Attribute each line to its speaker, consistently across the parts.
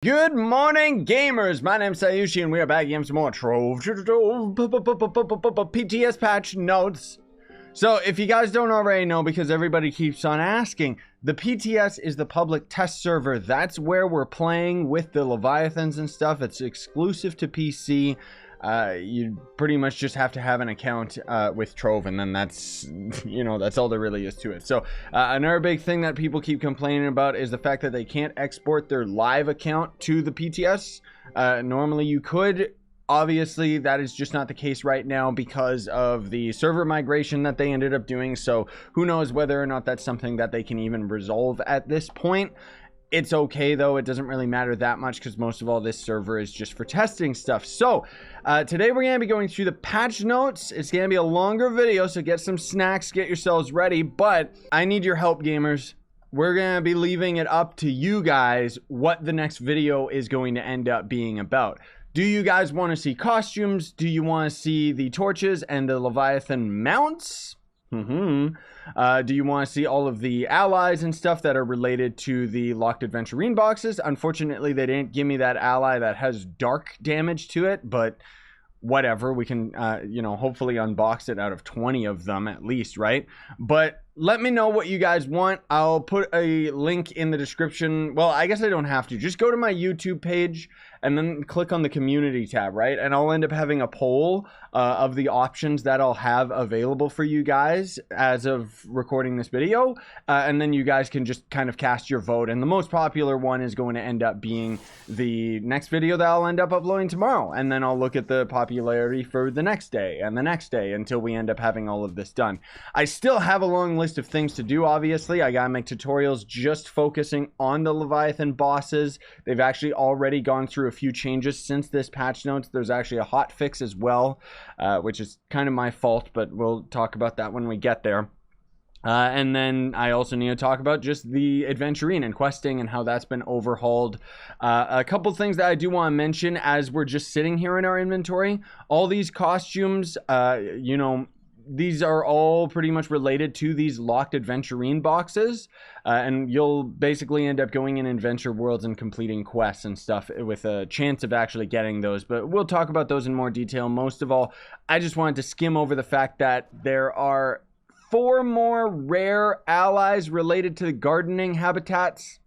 Speaker 1: Good morning, gamers! My name's Scyushi, and we are back again with some more Trove PTS patch notes. So, if you guys don't already know, because everybody keeps on asking, the PTS is the public test server. That's where we're playing with the Leviathans and stuff. It's exclusive to PC. You pretty much just have to have an account with Trove, and then that's, you know, that's all there really is to it. So another big thing that people keep complaining about is the fact that they can't export their live account to the PTS. Normally you could. Obviously, that is just not the case right now because of the server migration that they ended up doing. So who knows whether or not that's something that they can even resolve at this point. It's okay though, it doesn't really matter that much because most of all this server is just for testing stuff. So today we're going to be going through the patch notes. It's going to be a longer video, so get some snacks, get yourselves ready, but I need your help, gamers. We're going to be leaving it up to you guys what the next video is going to end up being about. Do you guys want to see costumes? Do you want to see the torches and the Leviathan mounts? Do you want to see all of the allies and stuff that are related to the locked Adventurine boxes? Unfortunately, they didn't give me that ally that has dark damage to it, but whatever. We can, you know, hopefully unbox it out of 20 of them at least, right? But let me know what you guys want. I'll put a link in the description. Well, I guess I don't have to. Just go to my YouTube page and then click on the community tab, right? And I'll end up having a poll of the options that I'll have available for you guys as of recording this video. And then you guys can just kind of cast your vote. And the most popular one is going to end up being the next video that I'll end up uploading tomorrow. And then I'll look at the popularity for the next day and the next day until we end up having all of this done. I still have a long list of things to do, obviously. I gotta make tutorials just focusing on the Leviathan bosses. They've actually already gone through a few changes since this patch notes. There's actually a hot fix as well, which is kind of my fault, but we'll talk about that when we get there. And then I also need to talk about just the Adventurine and questing and how that's been overhauled. A couple things that I do want to mention as we're just sitting here in our inventory. All these costumes, you know, these are all pretty much related to these locked Adventurine boxes, and you'll basically end up going in adventure worlds and completing quests and stuff with a chance of actually getting those, but we'll talk about those in more detail. Most of all, I just wanted to skim over the fact that there are 4 more rare allies related to the gardening habitats,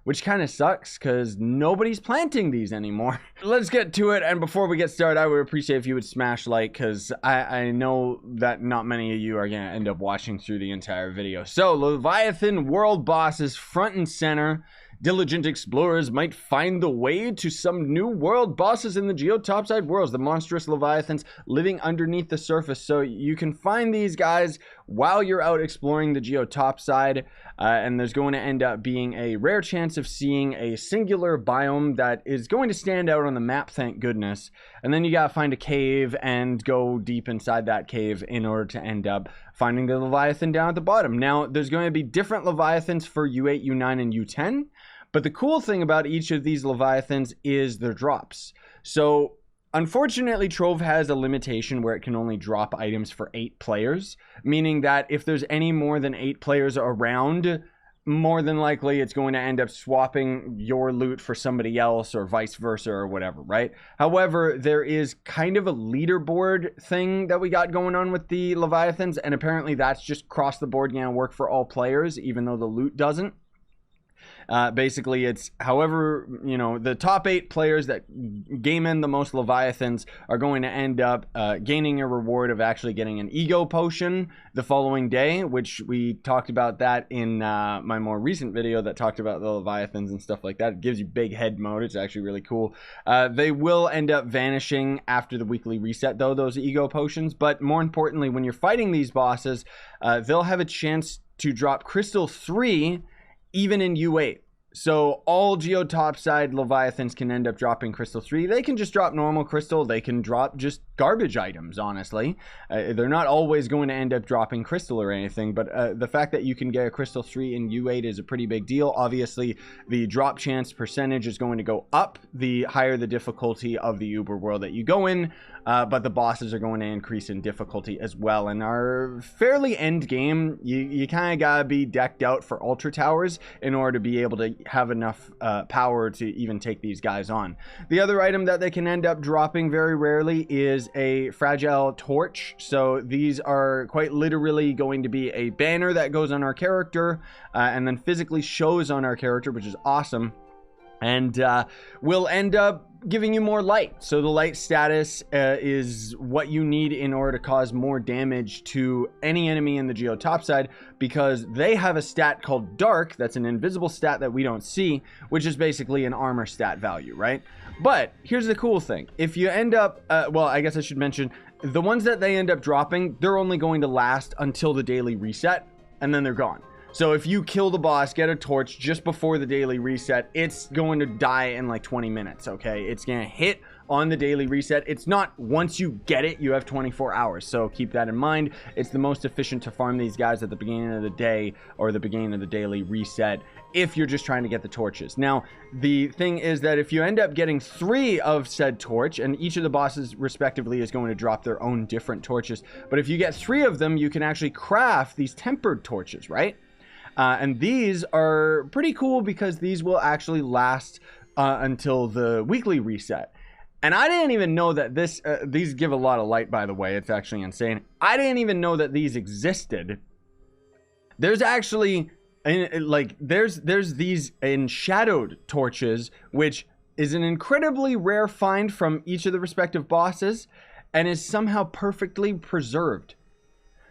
Speaker 1: which kind of sucks because nobody's planting these anymore. Let's get to it, and before we get started, I would appreciate if you would smash like, because I know that not many of you are going to end up watching through the entire video. So, Leviathan world bosses front and center. Diligent explorers might find the way to some new world bosses in the Geode Topside worlds, the monstrous Leviathans living underneath the surface. So you can find these guys while you're out exploring the Geode Topside, and there's going to end up being a rare chance of seeing a singular biome that is going to stand out on the map, thank goodness. And then you gotta find a cave and go deep inside that cave in order to end up finding the Leviathan down at the bottom. Now, there's going to be different Leviathans for U8, U9, and U10. But the cool thing about each of these Leviathans is their drops. So, unfortunately, Trove has a limitation where it can only drop items for 8 players, meaning that if there's any more than 8 players around, more than likely it's going to end up swapping your loot for somebody else or vice versa or whatever, right? However, there is kind of a leaderboard thing that we got going on with the Leviathans, and apparently that's just across the board going to work for all players, even though the loot doesn't. Basically, it's however, you know, the top 8 players that game in the most Leviathans are going to end up gaining a reward of actually getting an ego potion the following day, which we talked about that in my more recent video that talked about the Leviathans and stuff like that. It gives you big head mode. It's actually really cool. They will end up vanishing after the weekly reset, though, those ego potions. But more importantly, when you're fighting these bosses, they'll have a chance to drop Crystal 3 even in U8. So all Geode Topside Leviathans can end up dropping Crystal 3. They can just drop normal Crystal. They can drop just garbage items, honestly. They're not always going to end up dropping Crystal or anything, but the fact that you can get a Crystal 3 in U8 is a pretty big deal. Obviously, the drop chance percentage is going to go up the higher the difficulty of the Uber world that you go in, but the bosses are going to increase in difficulty as well. And our fairly end game, you kind of gotta be decked out for Ultra Towers in order to be able to have enough power to even take these guys on. The other item that they can end up dropping very rarely is a fragile torch. So these are quite literally going to be a banner that goes on our character and then physically shows on our character, which is awesome. And will end up giving you more light. So the light status is what you need in order to cause more damage to any enemy in the Geode Topside, because they have a stat called dark. That's an invisible stat that we don't see, which is basically an armor stat value, right? But here's the cool thing. If you end up, well, I guess I should mention, the ones that they end up dropping, they're only going to last until the daily reset, and then they're gone. So if you kill the boss, get a torch just before the daily reset, it's going to die in like 20 minutes, okay? It's going to hit on the daily reset. It's not once you get it, you have 24 hours. So keep that in mind. It's the most efficient to farm these guys at the beginning of the day or the beginning of the daily reset if you're just trying to get the torches. Now, the thing is that if you end up getting 3 of said torch, and each of the bosses respectively is going to drop their own different torches, but if you get 3 of them, you can actually craft these tempered torches, right? And these are pretty cool because these will actually last until the weekly reset. And I didn't even know that these give a lot of light, by the way. It's actually insane. I didn't even know that these existed. There's actually, like, there's these enshadowed torches, which is an incredibly rare find from each of the respective bosses and is somehow perfectly preserved.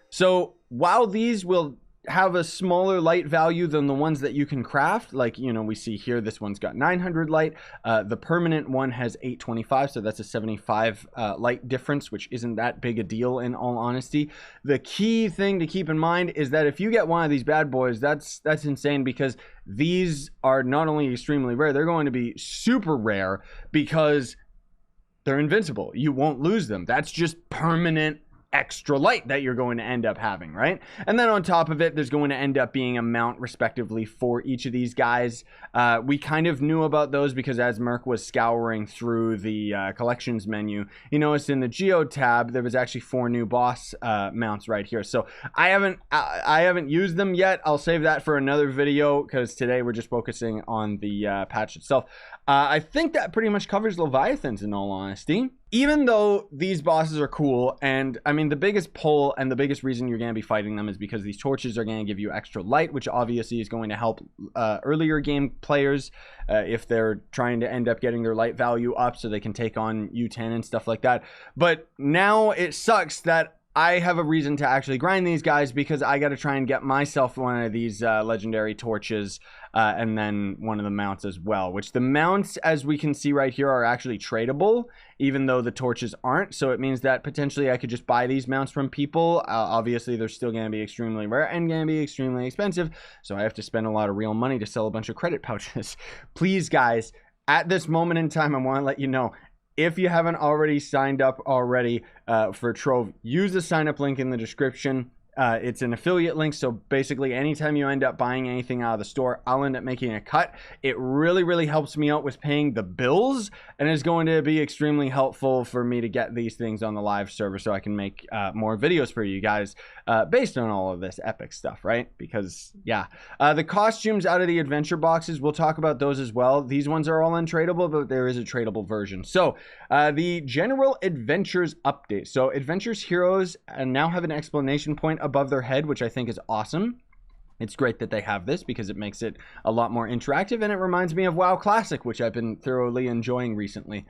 Speaker 1: So while these will have a smaller light value than the ones that you can craft, like, you know, we see here, this one's got 900 light, the permanent one has 825, so that's a 75 light difference, which isn't that big a deal in all honesty. The key thing to keep in mind is that if you get one of these bad boys, that's insane, because these are not only extremely rare, they're going to be super rare because they're invincible. You won't lose them. That's just permanent extra light that you're going to end up having, right? And then on top of it, there's going to end up being a mount respectively for each of these guys. We kind of knew about those because as Merc was scouring through the collections menu, you noticed in the Geode tab there was actually 4 new boss mounts right here. So I haven't used them yet. I'll save that for another video because today we're just focusing on the patch itself. I think that pretty much covers Leviathans in all honesty. Even though these bosses are cool, and I mean the biggest pull and the biggest reason you're going to be fighting them is because these torches are going to give you extra light, which obviously is going to help earlier game players if they're trying to end up getting their light value up so they can take on U10 and stuff like that. But now it sucks that I have a reason to actually grind these guys because I got to try and get myself one of these legendary torches and then one of the mounts as well, which the mounts, as we can see right here, are actually tradable, even though the torches aren't. So it means that potentially I could just buy these mounts from people. Obviously, they're still going to be extremely rare and going to be extremely expensive. So I have to spend a lot of real money to sell a bunch of credit pouches. Please, guys, at this moment in time, I want to let you know, if you haven't already signed up already for Trove, use the sign up link in the description. It's an affiliate link, so basically anytime you end up buying anything out of the store, I'll end up making a cut. It really helps me out with paying the bills, and is going to be extremely helpful for me to get these things on the live server so I can make more videos for you guys based on all of this epic stuff, right? Because yeah, the costumes out of the adventure boxes, we'll talk about those as well. These ones are all untradeable, but there is a tradable version. So the general adventures update. So adventures heroes now have an explanation point above their head, which I think is awesome. It's great that they have this because it makes it a lot more interactive, and it reminds me of WoW Classic, which I've been thoroughly enjoying recently.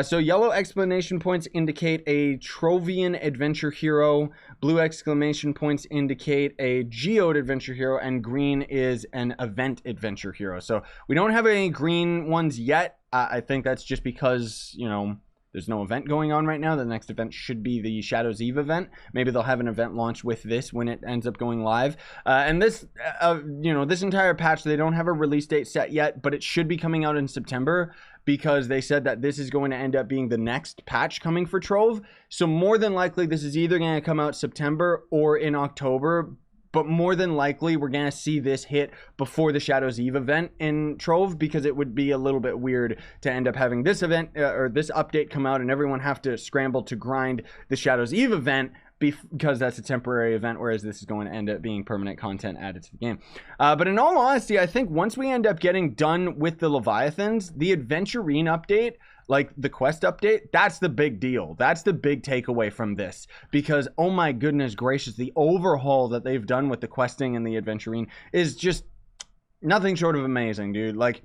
Speaker 1: So yellow exclamation points indicate a Trovian adventure hero, blue exclamation points indicate a Geode adventure hero, and green is an event adventure hero. So we don't have any green ones yet. I think that's just because, you know, there's no event going on right now. The next event should be the Shadow's Eve event. Maybe they'll have an event launch with this when it ends up going live. And this, you know, this entire patch, they don't have a release date set yet, but it should be coming out in September because they said that this is going to end up being the next patch coming for Trove. So more than likely, this is either going to come out September or in October. But more than likely, we're going to see this hit before the Shadow's Eve event in Trove, because it would be a little bit weird to end up having this event or this update come out and everyone have to scramble to grind the Shadow's Eve event because that's a temporary event, whereas this is going to end up being permanent content added to the game. But in all honesty, I think once we end up getting done with the Leviathans, the Adventurine update, like the quest update, that's the big deal. That's the big takeaway from this, because oh my goodness gracious, the overhaul that they've done with the questing and the Adventurine is just nothing short of amazing, dude. Like,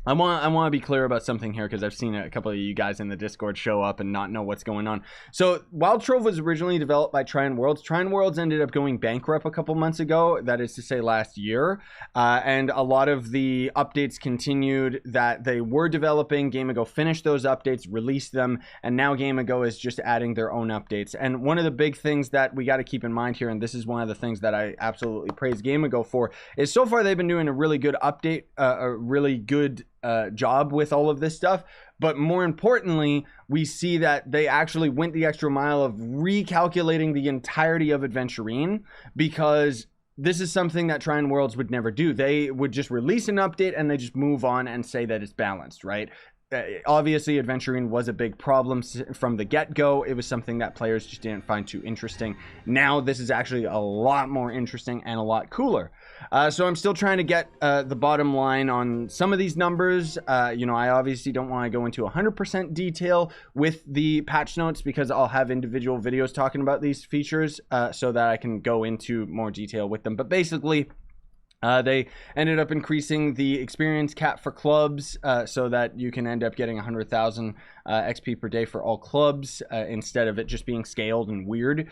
Speaker 1: I want to be clear about something here, because I've seen a couple of you guys in the Discord show up and not know what's going on. So while Trove was originally developed by Trine Worlds ended up going bankrupt a couple months ago. That is to say last year. And a lot of the updates continued that they were developing. GameAgo finished those updates, released them, and now GameAgo is just adding their own updates. And one of the big things that we got to keep in mind here, and this is one of the things that I absolutely praise GameAgo for, is so far they've been doing a really good update, a really good job with all of this stuff. But more importantly, we see that they actually went the extra mile of recalculating the entirety of Adventurine, because this is something that Trine Worlds would never do. They would just release an update and they just move on and say that it's balanced, right? Obviously, Adventurine was a big problem from the get-go. It was something that players just didn't find too interesting. Now, this is actually a lot more interesting and a lot cooler. So I'm still trying to get the bottom line on some of these numbers. You know, I obviously don't want to go into 100% detail with the patch notes, because I'll have individual videos talking about these features so that I can go into more detail with them. But basically, they ended up increasing the experience cap for clubs so that you can end up getting 100,000 XP per day for all clubs instead of it just being scaled and weird.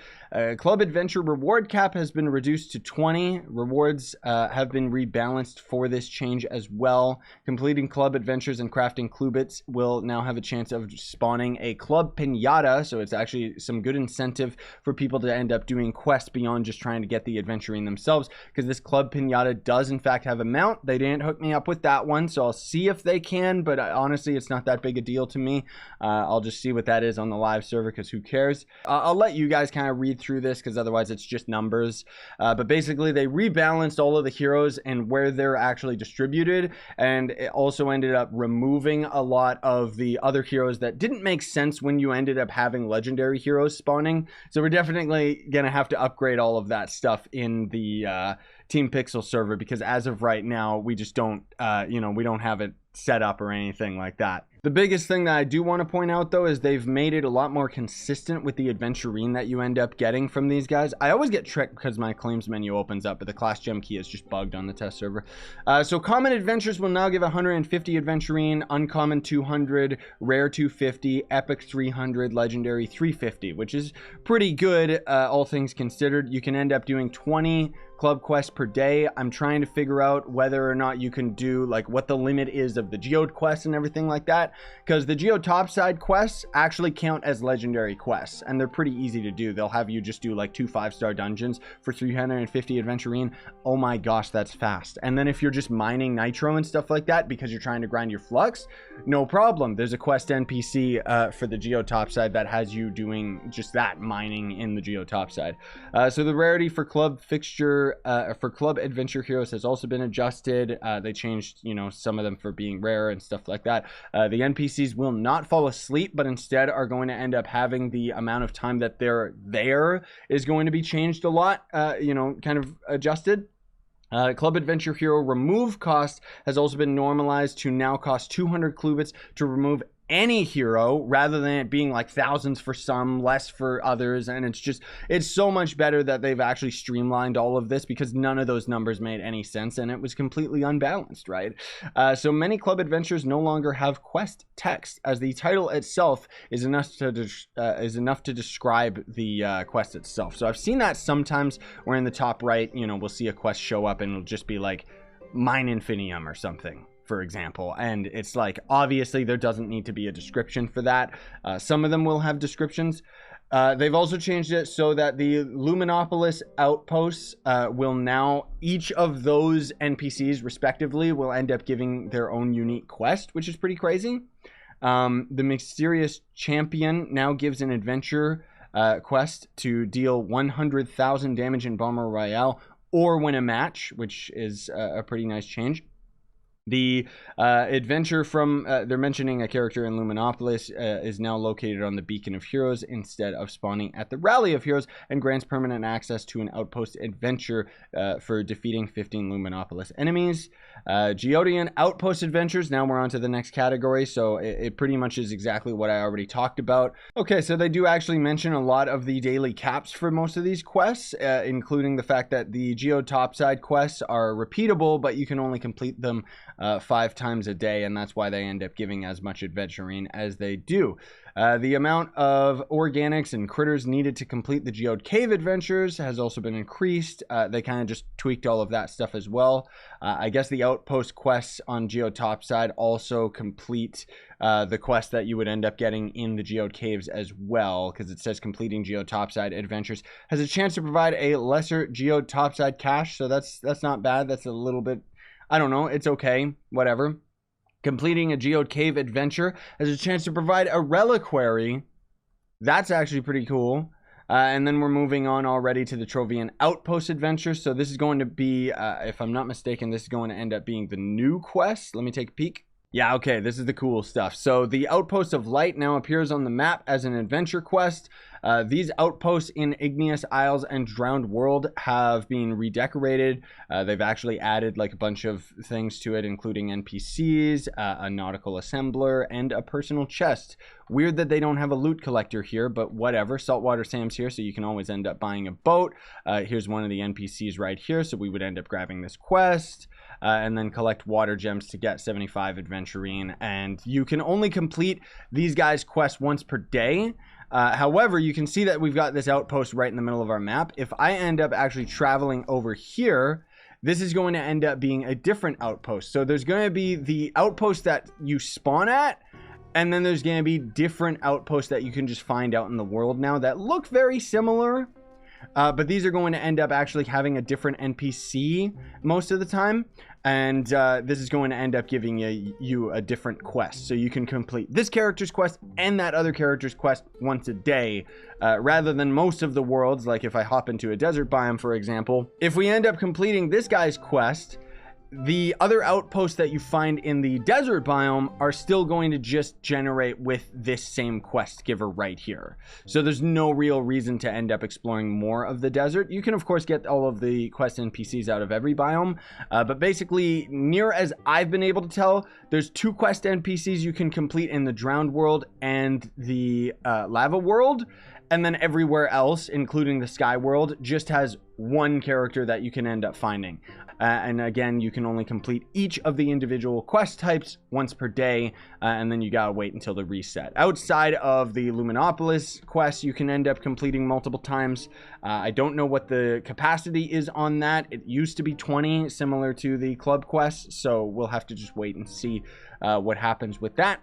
Speaker 1: Club Adventure reward cap has been reduced to 20. Rewards have been rebalanced for this change as well. Completing club adventures and crafting clubits will now have a chance of spawning a club pinata, so it's actually some good incentive for people to end up doing quests beyond just trying to get the Adventurine themselves, because this club pinata does in fact have a mount. They didn't hook me up with that one, so I'll see if they can, but honestly it's not that big a deal to me. I'll just see what that is on the live server, because who cares. I'll let you guys kind of read through this, because otherwise it's just numbers. But basically they rebalanced all of the heroes and where they're actually distributed, and it also ended up removing a lot of the other heroes that didn't make sense when you ended up having legendary heroes spawning. So we're definitely gonna have to upgrade all of that stuff in the Team Pixel server, because as of right now we just don't you know, we don't have it set up or anything like that. The biggest thing that I do want to point out though is they've made it a lot more consistent with the Adventurine that you end up getting from these guys. I always get tricked because my claims menu opens up, but the class gem key is just bugged on the test server. So common adventures will now give 150 Adventurine, uncommon 200, rare 250, epic 300, legendary 350, which is pretty good all things considered. You can end up doing 20 club quests per day. I'm trying to figure out whether or not you can do like what the limit is of the Geode quests and everything like that, because the Geode Topside quests actually count as legendary quests and they're pretty easy to do. They'll have you just do like 2 5-star dungeons for 350 Adventurine. Oh my gosh, that's fast. And then if you're just mining nitro and stuff like that because you're trying to grind your flux, no problem. There's a quest NPC for the Geode Topside that has you doing just that, mining in the Geode Topside. So the rarity for club fixture for club adventure heroes has also been adjusted. They changed, you know, some of them for being rare and stuff like that. The NPCs will not fall asleep, but instead are going to end up having the amount of time that they're there is going to be changed a lot, you know, kind of adjusted. Club Adventure Hero remove cost has also been normalized to now cost 200 clubits to remove any hero, rather than it being like thousands for some, less for others. And it's so much better that they've actually streamlined all of this, because none of those numbers made any sense and it was completely unbalanced, right? So many club adventures no longer have quest text, as the title itself is enough to describe the quest itself. So I've seen that sometimes where in the top right, you know, we'll see a quest show up and it'll just be like mine infinium or something, for example, and it's like, obviously there doesn't need to be a description for that. Some of them will have descriptions. They've also changed it so that the Luminopolis outposts will now, each of those NPCs respectively will end up giving their own unique quest, which is pretty crazy. The Mysterious Champion now gives an adventure quest to deal 100,000 damage in Bomber Royale or win a match, which is a pretty nice change. The adventure from, they're mentioning a character in Luminopolis is now located on the Beacon of Heroes instead of spawning at the Rally of Heroes, and grants permanent access to an outpost adventure for defeating 15 Luminopolis enemies. Geodean outpost adventures, now we're on to the next category, so it pretty much is exactly what I already talked about. Okay, so they do actually mention a lot of the daily caps for most of these quests, including the fact that the Geode Topside quests are repeatable, but you can only complete them 5 times a day, and that's why they end up giving as much Adventurine as they do. The amount of organics and critters needed to complete the Geode Cave adventures has also been increased. They kind of just tweaked all of that stuff as well. I guess the outpost quests on Geode Topside also complete the quest that you would end up getting in the Geode Caves as well, because it says completing Geode Topside adventures has a chance to provide a lesser Geode Topside cache, so that's not bad. That's a little bit, I don't know, it's okay, whatever. Completing a Geode Cave adventure has a chance to provide a reliquary. That's actually pretty cool. And then we're moving on already to the Trovian Outpost adventure. So this is going to be, if I'm not mistaken, this is going to end up being the new quest. Let me take a peek. Yeah, okay, this is the cool stuff. So the Outpost of Light now appears on the map as an adventure quest. These outposts in Igneous Isles and Drowned World have been redecorated. They've actually added like a bunch of things to it, including NPCs, a nautical assembler, and a personal chest. Weird that they don't have a loot collector here, but whatever. Saltwater Sam's here, so you can always end up buying a boat. Here's one of the NPCs right here, so we would end up grabbing this quest. And then collect water gems to get 75 Adventurine. And you can only complete these guys' quests once per day. However, you can see that we've got this outpost right in the middle of our map. If I end up actually traveling over here, this is going to end up being a different outpost. So there's going to be the outpost that you spawn at, and then there's going to be different outposts that you can just find out in the world now that look very similar. But these are going to end up actually having a different NPC most of the time. And this is going to end up giving you a different quest. So you can complete this character's quest and that other character's quest once a day. Rather than most of the worlds, like if I hop into a desert biome, for example. If we end up completing this guy's quest, the other outposts that you find in the desert biome are still going to just generate with this same quest giver right here. So there's no real reason to end up exploring more of the desert. You can of course get all of the quest NPCs out of every biome, but basically, near as I've been able to tell, there's 2 quest NPCs you can complete in the Drowned World and the Lava World. And then everywhere else, including the Sky World, just has 1 character that you can end up finding. And again, you can only complete each of the individual quest types once per day, and then you gotta wait until the reset. Outside of the Luminopolis quest, you can end up completing multiple times. I don't know what the capacity is on that. It used to be 20, similar to the club quests, so we'll have to just wait and see what happens with that.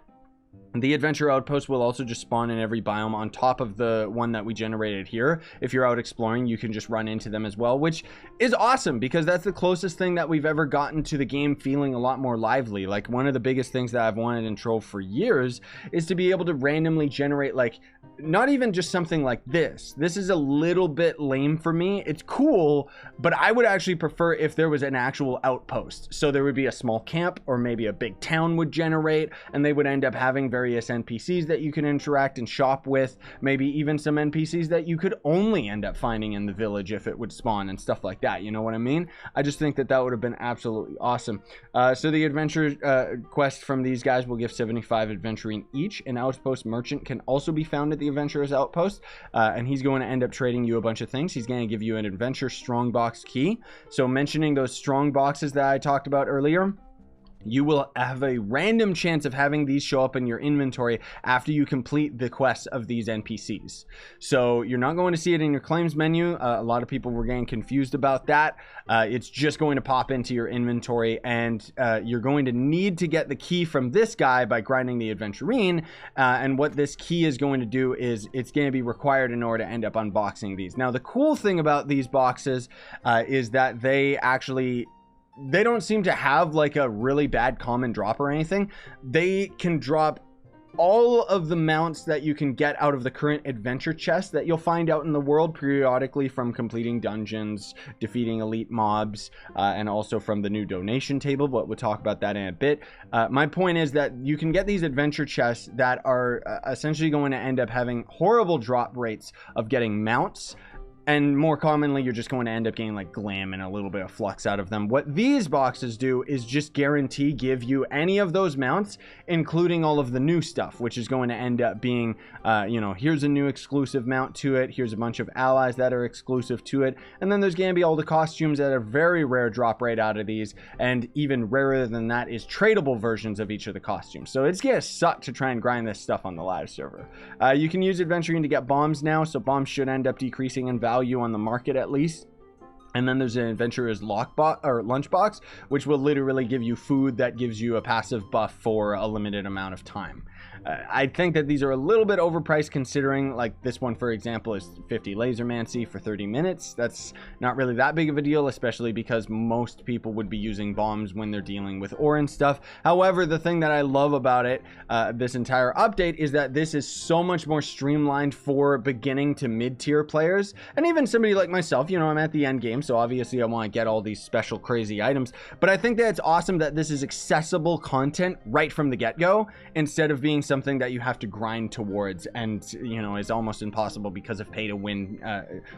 Speaker 1: The adventure outpost will also just spawn in every biome on top of the one that we generated here. If you're out exploring, you can just run into them as well, which is awesome because that's the closest thing that we've ever gotten to the game feeling a lot more lively. Like, one of the biggest things that I've wanted in Trove for years is to be able to randomly generate, like, not even just something like this. This is a little bit lame for me. It's cool, but I would actually prefer if there was an actual outpost. So there would be a small camp, or maybe a big town would generate, and they would end up having various NPCs that you can interact and shop with, maybe even some NPCs that you could only end up finding in the village if it would spawn and stuff like that. You know what I mean? I just think that that would have been absolutely awesome. So the adventure quest from these guys will give 75 Adventurine each. An outpost merchant can also be found at the adventurer's outpost, and he's going to end up trading you a bunch of things. He's going to give you an adventure strongbox key. So mentioning those strong boxes that I talked about earlier, you will have a random chance of having these show up in your inventory after you complete the quests of these NPCs. So you're not going to see it in your claims menu. A lot of people were getting confused about that. It's just going to pop into your inventory, and you're going to need to get the key from this guy by grinding the Adventurine. And what this key is going to do is it's going to be required in order to end up unboxing these. Now, the cool thing about these boxes is that they don't seem to have like a really bad common drop or anything. They can drop all of the mounts that you can get out of the current adventure chest that you'll find out in the world periodically from completing dungeons, defeating elite mobs, and also from the new donation table, but we'll talk about that in a bit. My point is that you can get these adventure chests that are essentially going to end up having horrible drop rates of getting mounts. And more commonly, you're just going to end up getting like glam and a little bit of flux out of them. What these boxes do is just guarantee give you any of those mounts, including all of the new stuff, which is going to end up being, you know, here's a new exclusive mount to it. Here's a bunch of allies that are exclusive to it. And then there's going to be all the costumes that are very rare drop rate out of these. And even rarer than that is tradable versions of each of the costumes. So it's going to suck to try and grind this stuff on the live server. You can use Adventurine to get bombs now. So bombs should end up decreasing in value on the market at least. And then there's an adventurer's lockbox or lunchbox, which will literally give you food that gives you a passive buff for a limited amount of time. I think that these are a little bit overpriced, considering like this one, for example, is 50 lasermancy for 30 minutes. That's not really that big of a deal, especially because most people would be using bombs when they're dealing with ore and stuff. However, the thing that I love about it, this entire update, is that this is so much more streamlined for beginning to mid-tier players. And even somebody like myself, you know, I'm at the end game, so obviously I want to get all these special crazy items. But I think that it's awesome that this is accessible content right from the get-go, instead of being something that you have to grind towards and, you know, is almost impossible because of pay-to-win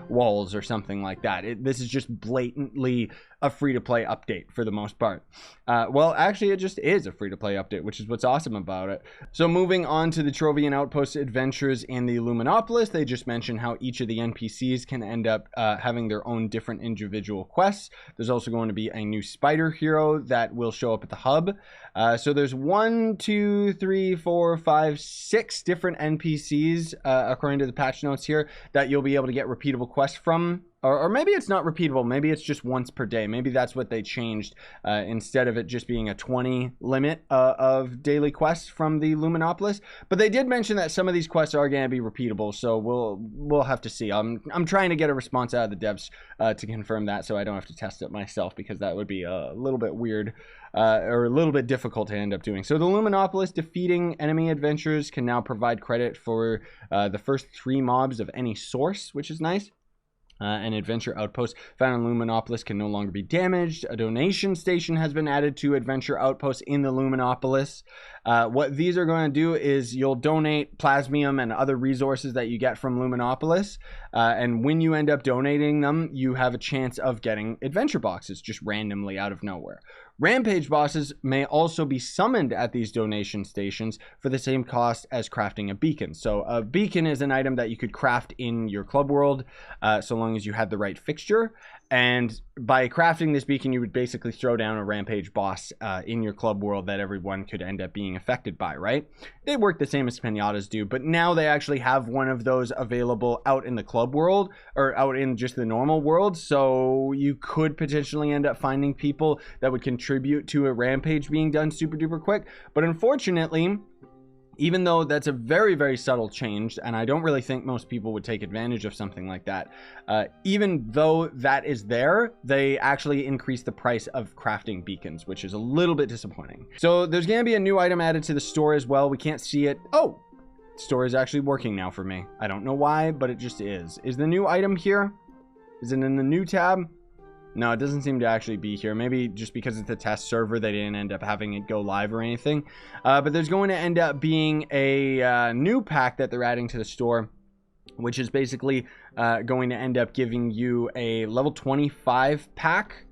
Speaker 1: walls or something like that. This is just blatantly a free-to-play update for the most part. Well, actually, it just is a free-to-play update, which is what's awesome about it. So moving on to the Trove and Outpost adventures in the Luminopolis, they just mentioned how each of the NPCs can end up having their own different individual quests. There's also going to be a new spider hero that will show up at the hub. So there's 1, 2, 3, 4, 5, 6 different NPCs, according to the patch notes here, that you'll be able to get repeatable quests from. Or maybe it's not repeatable. Maybe it's just once per day. Maybe that's what they changed, instead of it just being a 20 limit of daily quests from the Luminopolis. But they did mention that some of these quests are going to be repeatable, so we'll have to see. I'm trying to get a response out of the devs to confirm that, so I don't have to test it myself, because that would be a little bit weird. Or a little bit difficult to end up doing. So the Luminopolis defeating enemy adventurers can now provide credit for the first 3 mobs of any source, which is nice. An adventure outpost found in Luminopolis can no longer be damaged. A donation station has been added to adventure outposts in the Luminopolis. What these are going to do is you'll donate plasmium and other resources that you get from Luminopolis. And when you end up donating them, you have a chance of getting adventure boxes just randomly out of nowhere. Rampage bosses may also be summoned at these donation stations for the same cost as crafting a beacon. So a beacon is an item that you could craft in your club world, so long as you had the right fixture. And by crafting this beacon, you would basically throw down a rampage boss in your club world that everyone could end up being affected by, right? They work the same as pinatas do, but now they actually have one of those available out in the club world, or out in just the normal world. So you could potentially end up finding people that would contribute to a rampage being done super duper quick. But unfortunately, even though that's a very, very subtle change, and I don't really think most people would take advantage of something like that, even though that is there, they actually increase the price of crafting beacons, which is a little bit disappointing. So there's going to be a new item added to the store as well. We can't see it. Oh, the store is actually working now for me. I don't know why, but it just is. Is the new item here? Is it in the new tab? No, it doesn't seem to actually be here. Maybe just because it's a test server, they didn't end up having it go live or anything. But there's going to end up being a new pack that they're adding to the store, which is basically going to end up giving you a level 25 pack.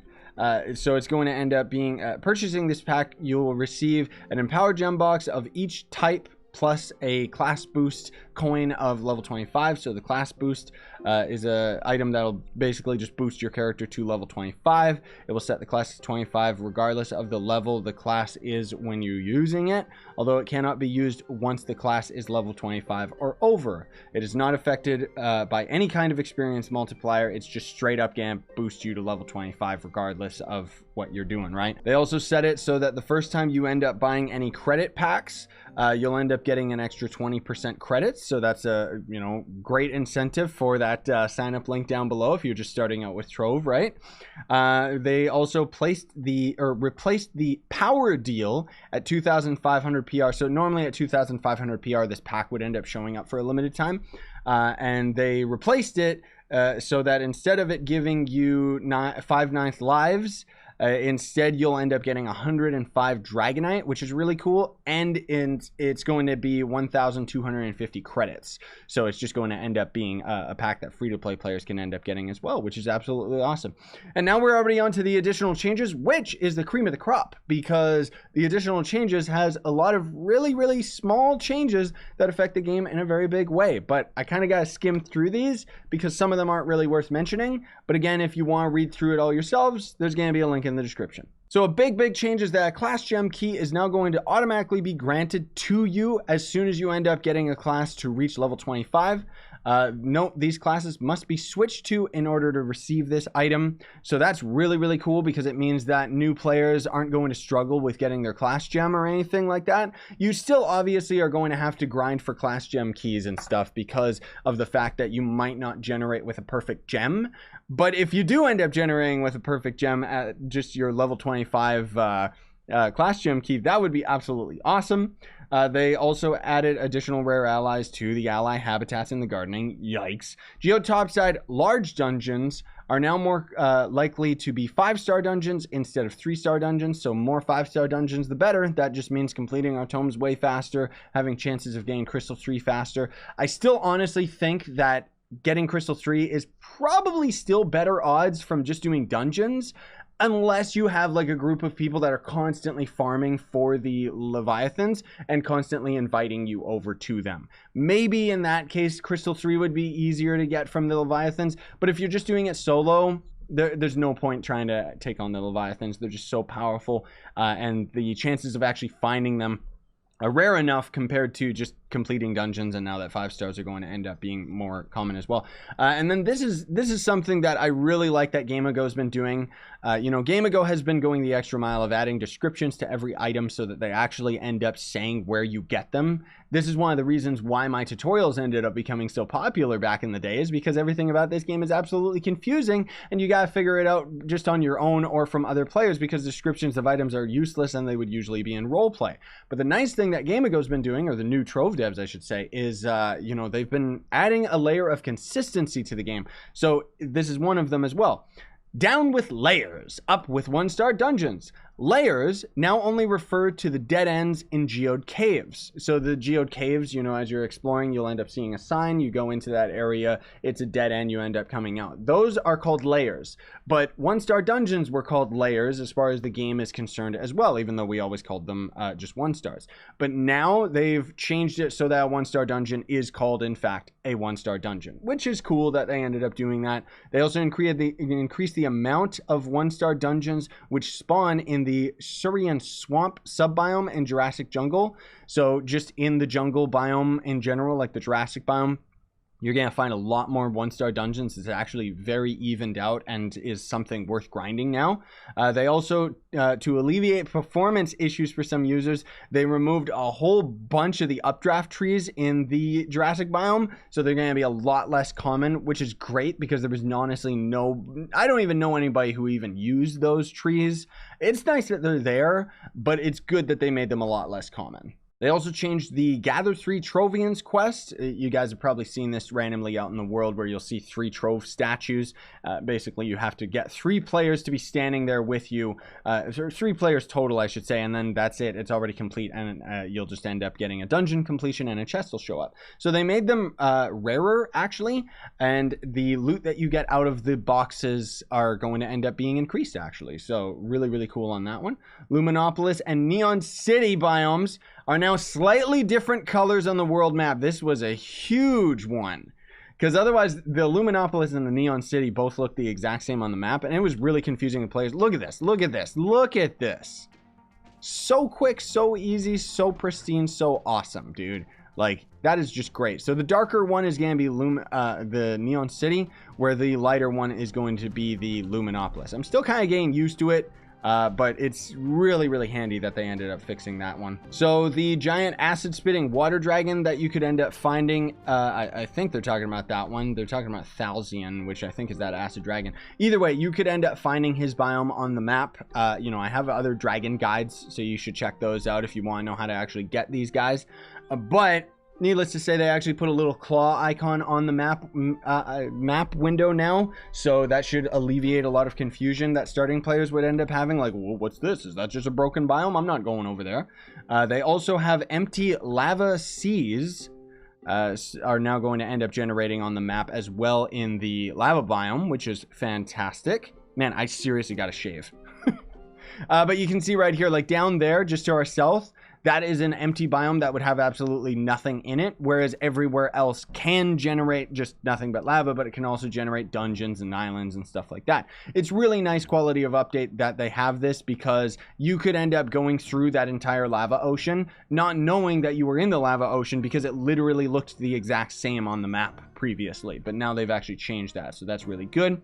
Speaker 1: So it's going to end up being, purchasing this pack, you'll receive an empowered gem box of each type, plus a class boost coin of level 25. So the class boost is a item that'll basically just boost your character to level 25. It will set the class to 25 regardless of the level the class is when you're using it, although it cannot be used once the class is level 25 or over. It is not affected by any kind of experience multiplier. It's just straight up gonna boost you to level 25 regardless of what you're doing, right? They also set it so that the first time you end up buying any credit packs, you'll end up getting an extra 20% credits. So that's a, you know, great incentive for that sign up link down below if you're just starting out with Trove, right? They also replaced the power deal at 2,500 PR. So normally at 2,500 PR, this pack would end up showing up for a limited time. And they replaced it so that instead of it giving you 5/9 lives, instead you'll end up getting 105 Dragonite, which is really cool, and it's going to be 1,250 credits. So it's just going to end up being a pack that free-to-play players can end up getting as well, which is absolutely awesome. And now we're already on to the additional changes, which is the cream of the crop, because the additional changes has a lot of really, really small changes that affect the game in a very big way. But I kind of got to skim through these because some of them aren't really worth mentioning. But again, if you want to read through it all yourselves, there's going to be a link in the description. So a big change is that a class gem key is now going to automatically be granted to you as soon as you end up getting a class to reach level 25. Note, these classes must be switched to in order to receive this item. So that's really, really cool because it means that new players aren't going to struggle with getting their class gem or anything like that. You still obviously are going to have to grind for class gem keys and stuff because of the fact that you might not generate with a perfect gem. But if you do end up generating with a perfect gem at just your level 25 class gem key, that would be absolutely awesome. They also added additional rare allies to the ally habitats in the gardening. Yikes. Geode Topside large dungeons are now more likely to be 5-star dungeons instead of 3-star dungeons. So more 5-star dungeons, the better. That just means completing our tomes way faster, having chances of getting Crystal 3 faster. I still honestly think that getting Crystal 3 is probably still better odds from just doing dungeons, unless you have like a group of people that are constantly farming for the Leviathans and constantly inviting you over to them. Maybe in that case, Crystal 3 would be easier to get from the Leviathans, but if you're just doing it solo, there's no point trying to take on the Leviathans. They're just so powerful, and the chances of actually finding them are rare enough compared to just completing dungeons, and now that 5 stars are going to end up being more common as well. And then this is something that I really like that Game Ago's been doing. You know, Game Ago has been going the extra mile of adding descriptions to every item so that they actually end up saying where you get them. This is one of the reasons why my tutorials ended up becoming so popular back in the day, is because everything about this game is absolutely confusing and you got to figure it out just on your own or from other players, because descriptions of items are useless and they would usually be in roleplay. But the nice thing that Game Ago's been doing, or the new Trove devs I should say, is you know, they've been adding a layer of consistency to the game. So this is one of them as well. Down with layers, up with 1-star dungeons. Layers now only refer to the dead ends in geode caves. So the geode caves, you know, as you're exploring, you'll end up seeing a sign. You go into that area, it's a dead end, you end up coming out. Those are called layers. But 1-star dungeons were called layers as far as the game is concerned as well, even though we always called them just 1-stars. But now they've changed it so that a 1-star dungeon is called, in fact, a 1-star dungeon, which is cool that they ended up doing that. They also increased the amount of 1-star dungeons which spawn in the Surian Swamp subbiome in Jurassic Jungle. So just in the jungle biome in general, like the Jurassic biome, you're going to find a lot more 1-star dungeons. It's actually very evened out and is something worth grinding now. They also, to alleviate performance issues for some users, they removed a whole bunch of the updraft trees in the Jurassic biome. So they're going to be a lot less common, which is great because there was honestly I don't even know anybody who even used those trees. It's nice that they're there, but it's good that they made them a lot less common. They also changed the Gather 3 Trovians quest. You guys have probably seen this randomly out in the world where you'll see 3 Trove statues. Basically, you have to get 3 players to be standing there with you. 3 players total, I should say, and then that's it. It's already complete, and you'll just end up getting a dungeon completion and a chest will show up. So they made them rarer, actually, and the loot that you get out of the boxes are going to end up being increased, actually. So really, really cool on that one. Luminopolis and Neon City biomes are now slightly different colors on the world map. This was a huge one, because otherwise the Luminopolis and the Neon City both look the exact same on the map, and it was really confusing to players. Look at this, look at this, look at this. So quick, so easy, so pristine, so awesome, dude. Like, that is just great. So the darker one is going to be the Neon City, where the lighter one is going to be the Luminopolis. I'm still kind of getting used to it. But it's really, really handy that they ended up fixing that one. So the giant acid spitting water dragon that you could end up finding, I think they're talking about that one. They're talking about Thalzian, which I think is that acid dragon. Either way, you could end up finding his biome on the map. You know, I have other dragon guides, so you should check those out if you want to know how to actually get these guys. But needless to say, they actually put a little claw icon on the map window now, so that should alleviate a lot of confusion that starting players would end up having, like, well, what's this? Is that just a broken biome? I'm not going over there. They also have empty lava seas are now going to end up generating on the map as well in the lava biome, which is fantastic. Man, I seriously gotta shave. But you can see right here, like down there, just to our south, that is an empty biome that would have absolutely nothing in it, whereas everywhere else can generate just nothing but lava, but it can also generate dungeons and islands and stuff like that. It's really nice quality of update that they have this, because you could end up going through that entire lava ocean not knowing that you were in the lava ocean, because it literally looked the exact same on the map previously, but now they've actually changed that, so that's really good.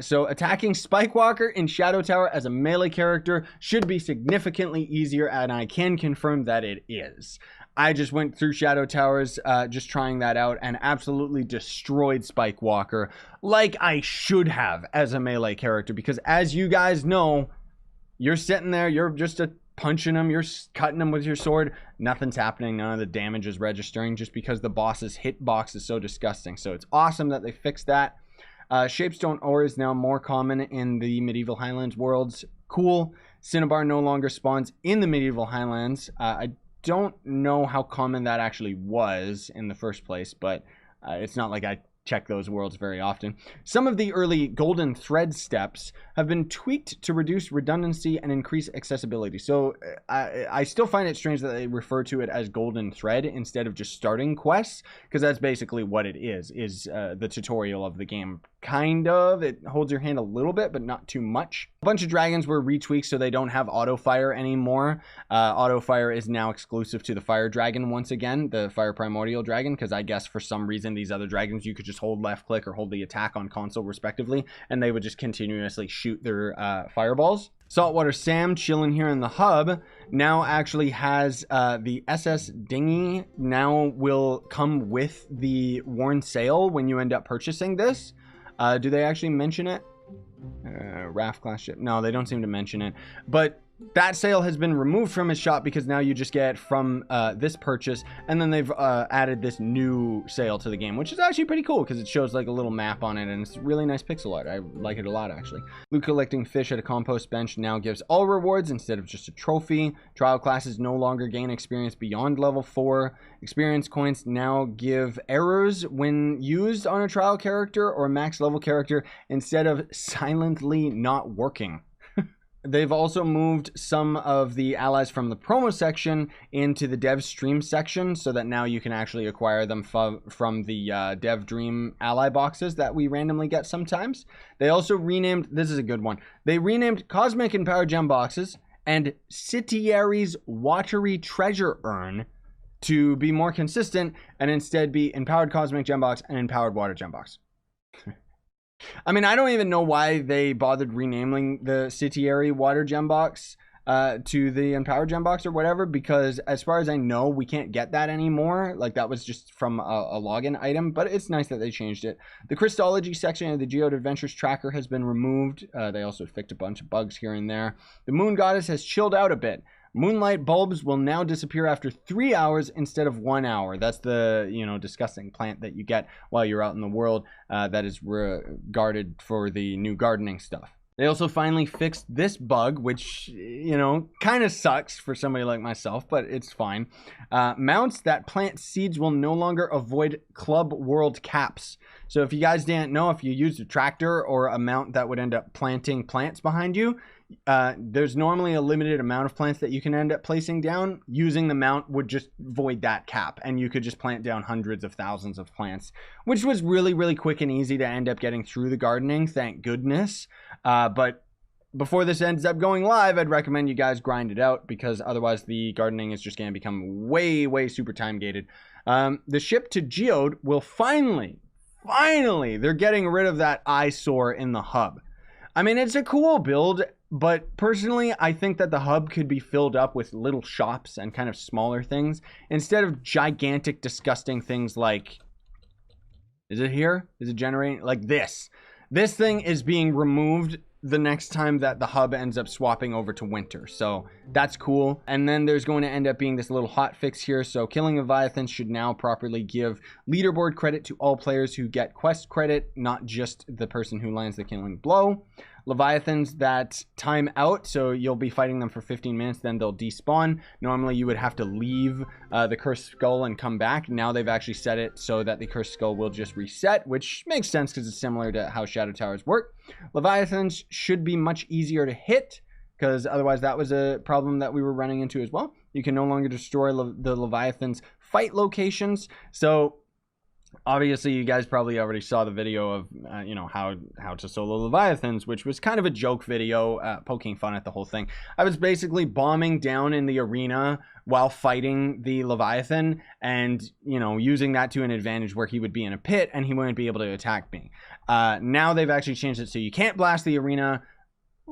Speaker 1: So attacking Spikewalker in Shadow Tower as a melee character should be significantly easier, and I can confirm that it is. I just went through Shadow Towers just trying that out and absolutely destroyed Spikewalker, like I should have as a melee character, because as you guys know, you're sitting there, you're just punching them, you're cutting them with your sword, nothing's happening, none of the damage is registering, just because the boss's hitbox is so disgusting. So it's awesome that they fixed that. Shapestone ore is now more common in the Medieval Highlands worlds. Cool. Cinnabar no longer spawns in the Medieval Highlands. I don't know how common that actually was in the first place, but it's not like I check those worlds very often. Some of the early golden thread steps have been tweaked to reduce redundancy and increase accessibility. So I still find it strange that they refer to it as golden thread instead of just starting quests, because that's basically what it is the tutorial of the game. Kind of. It holds your hand a little bit, but not too much. A bunch of dragons were retweaked so they don't have auto fire anymore. Auto fire is now exclusive to the fire dragon once again, the fire primordial dragon, because I guess for some reason these other dragons you could just hold left click or hold the attack on console respectively, and they would just continuously shoot their fireballs. Saltwater Sam, chilling here in the hub, now actually has the SS dinghy now will come with the worn sail when you end up purchasing this. Do they actually mention it? Raft class ship. No, they don't seem to mention it. But that sail has been removed from his shop because now you just get it from this purchase, and then they've added this new sail to the game, which is actually pretty cool because it shows like a little map on it, and it's really nice pixel art. I like it a lot, actually. Loot collecting fish at a compost bench now gives all rewards instead of just a trophy. Trial classes no longer gain experience beyond level 4. Experience coins now give errors when used on a trial character or max level character instead of silently not working. They've also moved some of the allies from the promo section into the dev stream section so that now you can actually acquire them from the dev dream ally boxes that we randomly get sometimes. They also renamed, this is a good one, they renamed Cosmic Empowered Gem boxes and Sitieri's Watery Treasure Urn to be more consistent and instead be Empowered Cosmic Gem Box and Empowered Water Gem Box. I mean, I don't even know why they bothered renaming the Sitieri Water Gem Box to the Empowered Gem Box or whatever, because as far as I know, we can't get that anymore. Like, that was just from a login item, but it's nice that they changed it. The Crystology section of the Geode Adventures tracker has been removed. They also fixed a bunch of bugs here and there. The Moon Goddess has chilled out a bit. Moonlight bulbs will now disappear after 3 hours instead of 1 hour. That's the, you know, disgusting plant that you get while you're out in the world that is guarded for the new gardening stuff. They also finally fixed this bug, which, you know, kind of sucks for somebody like myself, but it's fine. Mounts that plant seeds will no longer avoid club world caps. So if you guys didn't know, if you used a tractor or a mount that would end up planting plants behind you, there's normally a limited amount of plants that you can end up placing down. Using the mount would just void that cap, and you could just plant down hundreds of thousands of plants, which was really, really quick and easy to end up getting through the gardening, thank goodness. But before this ends up going live, I'd recommend you guys grind it out, because otherwise the gardening is just going to become way, way super time gated. The ship to Geode will finally, they're getting rid of that eyesore in the hub. I mean, it's a cool build. But personally, I think that the hub could be filled up with little shops and kind of smaller things instead of gigantic, disgusting things like, is it here? Is it generating? Like this. This thing is being removed the next time that the hub ends up swapping over to winter. So that's cool. And then there's going to end up being this little hot fix here. So killing Leviathans should now properly give leaderboard credit to all players who get quest credit, not just the person who lands the killing blow. Leviathans that time out, so you'll be fighting them for 15 minutes, then they'll despawn. Normally you would have to leave the cursed skull and come back. Now they've actually set it so that the cursed skull will just reset, which makes sense because it's similar to how shadow towers work. Leviathans should be much easier to hit, because otherwise that was a problem that we were running into as well. You can no longer destroy the Leviathans fight locations. So obviously you guys probably already saw the video of you know, how to solo Leviathans, which was kind of a joke video, poking fun at the whole thing. I was basically bombing down in the arena while fighting the Leviathan, and you know, using that to an advantage where he would be in a pit and he wouldn't be able to attack me. Now they've actually changed it so you can't blast the arena,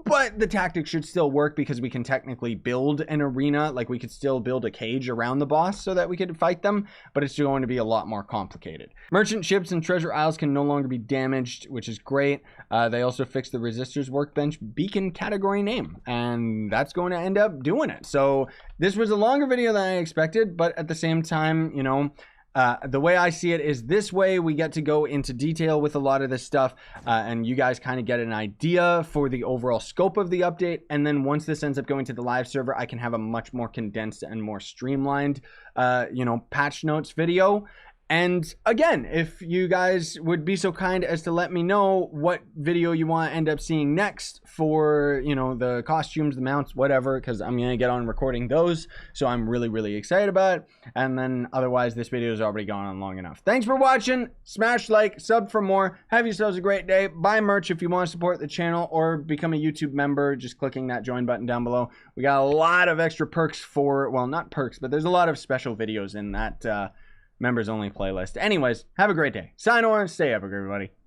Speaker 1: but the tactic should still work because we can technically build an arena. Like, we could still build a cage around the boss so that we could fight them, but it's going to be a lot more complicated. Merchant ships and treasure isles can no longer be damaged, which is great. They also fixed the resistors workbench beacon category name, and that's going to end up doing it. So this was a longer video than I expected, but at the same time, you know, the way I see it is this way we get to go into detail with a lot of this stuff, and you guys kind of get an idea for the overall scope of the update. And then once this ends up going to the live server, I can have a much more condensed and more streamlined, you know, patch notes video. And again, if you guys would be so kind as to let me know what video you want to end up seeing next for, you know, the costumes, the mounts, whatever, because I'm going to get on recording those. So I'm really, really excited about it. And then otherwise, this video has already gone on long enough. Thanks for watching. Smash like, sub for more. Have yourselves a great day. Buy merch if you want to support the channel or become a YouTube member, just clicking that join button down below. We got a lot of extra perks for, well, not perks, but there's a lot of special videos in that members only playlist. Anyways, have a great day. Sign on, stay epic, everybody.